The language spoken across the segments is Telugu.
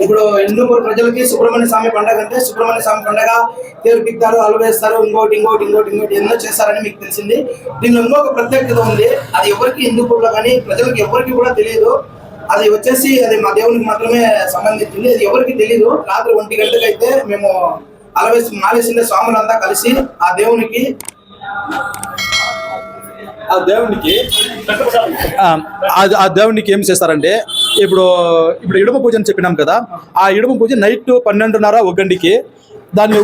ఇప్పుడు హిందూపూర్ ప్రజలకి సుబ్రహ్మణ్య స్వామి పండుగ అంటే సుబ్రహ్మణ్య స్వామి పండుగ తేరు పిక్తారు, అలవేస్తారు, ఇంకోటి ఎన్నో చేస్తారని మీకు తెలిసింది. దీనిలో ఇంకొక ప్రత్యేకత ఉంది. అది ఎవరికి హిందూపూర్లో కానీ ప్రజలకు ఎవరికి కూడా తెలియదు. అది వచ్చేసి అది మా దేవునికి మాత్రమే సంబంధించింది. అది ఎవరికి తెలియదు. రాత్రి 1 గంటలకు అయితే మేము మాలేసిన స్వాములంతా కలిసి ఆ దేవునికి ఏం చేస్తారంటే ఇప్పుడు ఇడుమ పూజ అని చెప్పినాం కదా, ఆ ఇడుమ పూజ నైట్ 12:30 1 గంటకి దాన్ని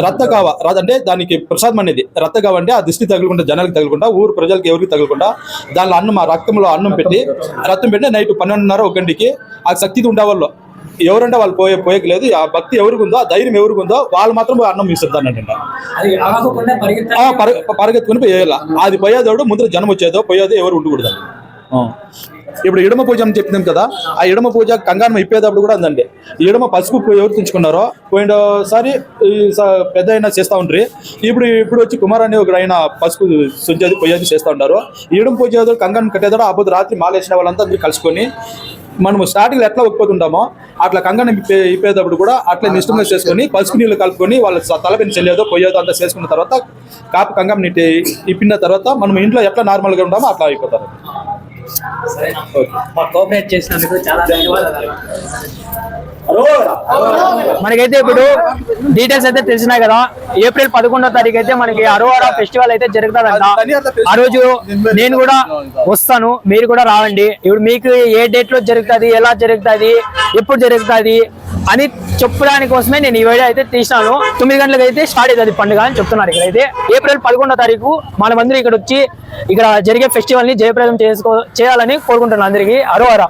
రత్తగావ అంటే దానికి ప్రసాదం అనేది రత్తగావ అంటే ఆ దిష్టి తగులుకుంటా, జనాలకు తగులుకుంటా, ఊరు ప్రజలకు ఎవరికి తగులుకుంటా దానిలో అన్నం, ఆ రక్తంలో అన్నం పెట్టి రక్తం పెట్టి నైట్ 12:30 1 గంటకి ఆ శక్తి ఉండే వాళ్ళు ఎవరంటే వాళ్ళు పోయలేదు. ఆ భక్తి ఎవరికి ఉందో, ఆ ధైర్యం ఎవరికి ఉందో వాళ్ళు మాత్రం అన్నం ఇస్తుంటానంట. పరిగెత్తుకుని పోయేయాల. అది పోయేదోడు ముందు జనం వచ్చేదో పోయేదో ఎవరు ఉండకూడదు. ఇప్పుడు ఇడమ పూజ అని చెప్తున్నాం కదా, ఆ ఇడమ పూజ కంగారం ఇప్పేటప్పుడు కూడా ఉందండి. ఇడమ పసుపు ఎవరు తెచ్చుకున్నారో పోయినసారి పెద్ద అయినా చేస్తూ ఉంటారు. ఇప్పుడు వచ్చి కుమార్ అనే ఒక ఆయన పసుపు సుంచేది పోయేది చేస్తూ ఉంటారు. ఇడమ పూజ కంగారం కట్టేదో ఆ పొద్దు రాత్రి మాలేసిన వాళ్ళంతా అందరూ కలుసుకొని మనము స్టార్టింగ్ ఎట్లా ఒప్పుకుంటామో అట్లా కంగారం ఇప్పేటప్పుడు కూడా అట్లా నిష్టంగా చేసుకొని పసుపు నీళ్ళు కలుపుకొని వాళ్ళ తలపైన చెల్లేదో పోయేదో అంతా చేసుకున్న తర్వాత కాపు కంగం ఇప్పిన తర్వాత మనం ఇంట్లో ఎట్లా నార్మల్గా ఉంటామో అట్లా అయిపోతారు. కోఆపరేట్ చేసినందుకు చాలా ధన్యవాదాలు. మనకైతే ఇప్పుడు డీటెయిల్స్ అయితే తెలిసినాయి కదా. ఏప్రిల్ 11వ తారీఖు అయితే మనకి అరోహర ఫెస్టివల్ అయితే జరుగుతుందంట. ఆ రోజు నేను కూడా వస్తాను, మీరు కూడా రావండి. ఇప్పుడు మీకు ఏ డేట్ లో జరుగుతుంది, ఎలా జరుగుతుంది, ఎప్పుడు జరుగుతుంది అని చెప్పడానికి కోసమే నేను ఈ వీడియో అయితే తీసినాను. 9 గంటలకు అయితే స్టార్ట్ అవుతుంది పండుగ అని చెప్తున్నారు. ఇక్కడైతే ఏప్రిల్ 11వ తారీఖు మనమందరూ ఇక్కడ వచ్చి ఇక్కడ జరిగే ఫెస్టివల్ ని జయప్రదం చేయాలని కోరుకుంటున్నాను అందరికీ. అరోహర.